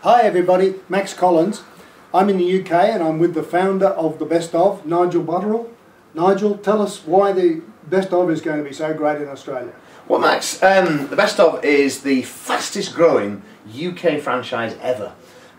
Hi everybody, Max Collins. I'm in the UK and I'm with the founder of The Best Of, Nigel Botterill. Nigel, tell us why The Best Of is going to be so great in Australia. Well, Max, The Best Of is the fastest growing UK franchise ever.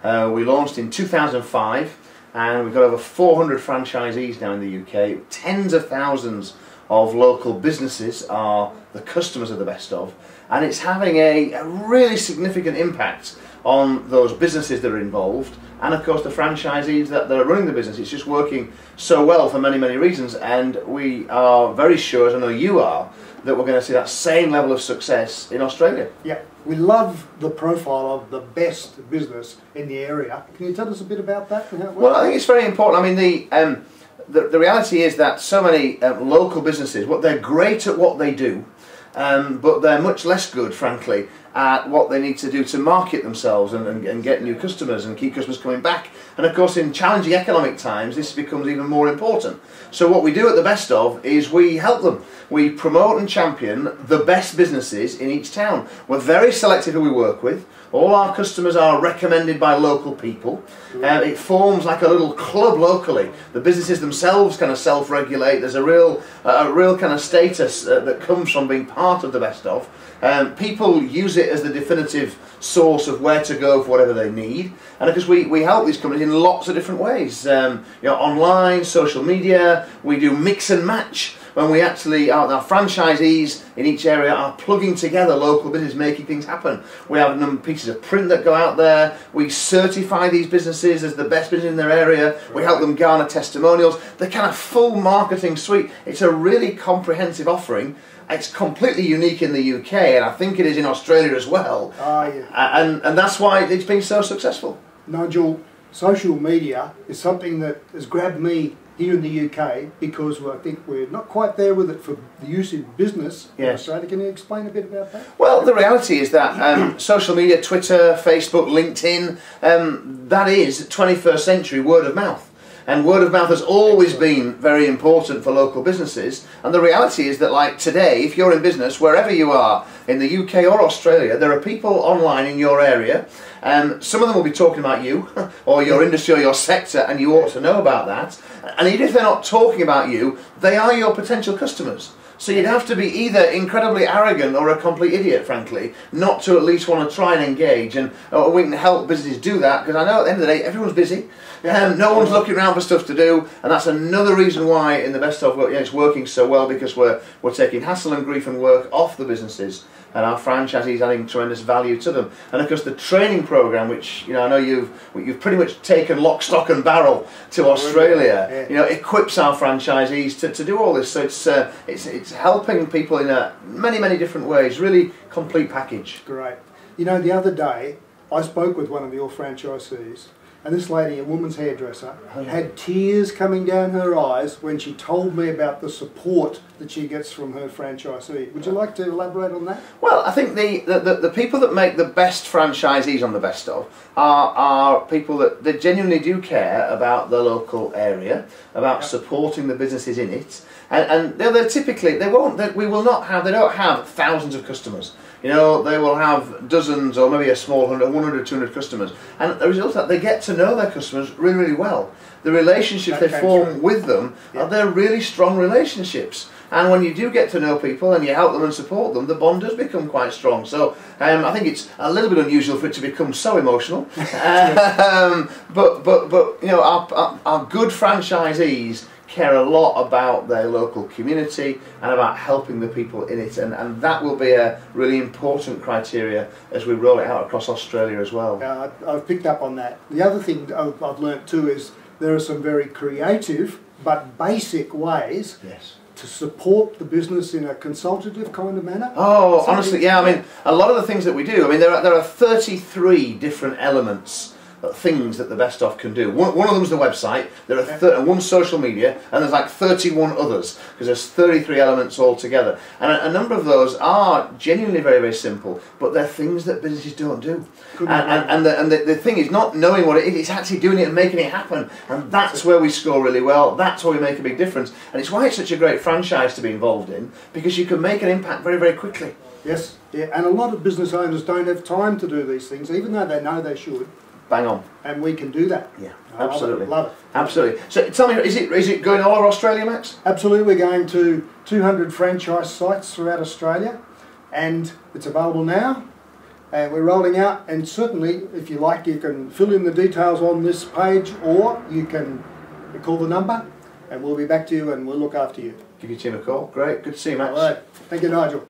We launched in 2005 and we've got over 400 franchisees now in the UK. Tens of thousands of local businesses are the customers of The Best Of, and it's having a really significant impact on those businesses that are involved, and of course the franchisees that are running the business. It's just working so well for many reasons, and we are very sure, as I know you are, that we're going to see that same level of success in Australia. Yeah, we love the profile of the best business in the area. Can you tell us a bit about that and how it works? Well, I think it's very important. I mean, the reality is that so many local businesses, they're great at what they do, but they're much less good, frankly, at what they need to do to market themselves and get new customers and keep customers coming back. And of course, in challenging economic times, this becomes even more important. So what we do at The Best Of is we help them. We promote and champion the best businesses in each town. We're very selective who we work with. All our customers are recommended by local people. It forms like a little club locally. The businesses themselves kind of self-regulate. There's a real kind of status that comes from being part of The Best Of. People use it as the definitive source of where to go for whatever they need, and because we help these companies in lots of different ways, online, social media. We do mix and match when we actually, our franchisees in each area are plugging together local businesses, making things happen. We have a number of pieces of print that go out there. We certify these businesses as the best business in their area. We help them garner testimonials. The kind of full marketing suite. It's a really comprehensive offering. It's completely unique in the UK, and I think it is in Australia as well. Yeah. And that's why it's been so successful. Nigel, social media is something that has grabbed me here in the UK because I think we're not quite there with it for the use in business in Australia. Can you explain a bit about that? Well, the reality is that social media, Twitter, Facebook, LinkedIn, that is 21st century word of mouth. And word of mouth has always been very important for local businesses. And the reality is that, like today, if you're in business, wherever you are, in the UK or Australia, there are people online in your area, and some of them will be talking about you, or your industry or your sector, and you ought to know about that. And even if they're not talking about you, they are your potential customers. So you'd have to be either incredibly arrogant or a complete idiot, frankly, not to at least want to try and engage. And we can help businesses do that, because I know at the end of the day, everyone's busy. No one's looking around for stuff to do, and that's another reason why in The Best Of it's working so well, because we're taking hassle and grief and work off the businesses, and our franchisees adding tremendous value to them. And of course the training program, which I know you've pretty much taken lock, stock and barrel to Australia, equips our franchisees to do all this. So it's helping people in many different ways. Really complete package. Great. The other day I spoke with one of your franchisees, and this lady, a woman's hairdresser, had tears coming down her eyes when she told me about the support that she gets from her franchisee. Would you like to elaborate on that? Well, I think the people that make the best franchisees on The Best Of are people that they genuinely do care about the local area, about supporting the businesses in it, and they're typically they don't have thousands of customers. They will have dozens or maybe a small 100, 200 customers, and the result is that they get to know their customers really well. The relationships they form with them they're really strong relationships. And when you do get to know people and you help them and support them, the bond does become quite strong. So I think it's a little bit unusual for it to become so emotional. But our good franchisees care a lot about their local community and about helping the people in it, and that will be a really important criteria as we roll it out across Australia as well. I've picked up on that. The other thing I've learnt too is there are some very creative but basic ways to support the business in a consultative kind of manner. Oh, honestly, yeah. I mean, a lot of the things that we do. I mean, there are 33 different elements. Things that The Best Of can do. One of them is the website. There are one social media, and there's like 31 others, because there's 33 elements altogether. And a number of those are genuinely very simple, but they're things that businesses don't do. And the thing is not knowing what it is, it's actually doing it and making it happen. And that's where we score really well. That's where we make a big difference. And it's why it's such a great franchise to be involved in, because you can make an impact very quickly. Yes, yeah. And a lot of business owners don't have time to do these things, even though they know they should. Bang on. And we can do that. Yeah, I absolutely. love it. Absolutely. So tell me, is it going all over Australia, Max? Absolutely. We're going to 200 franchise sites throughout Australia, and it's available now. And we're rolling out, and certainly, if you like, you can fill in the details on this page, or you can call the number, and we'll be back to you, and we'll look after you. Give your team a call. Great. Good to see you, Max. All right. Thank you, Nigel.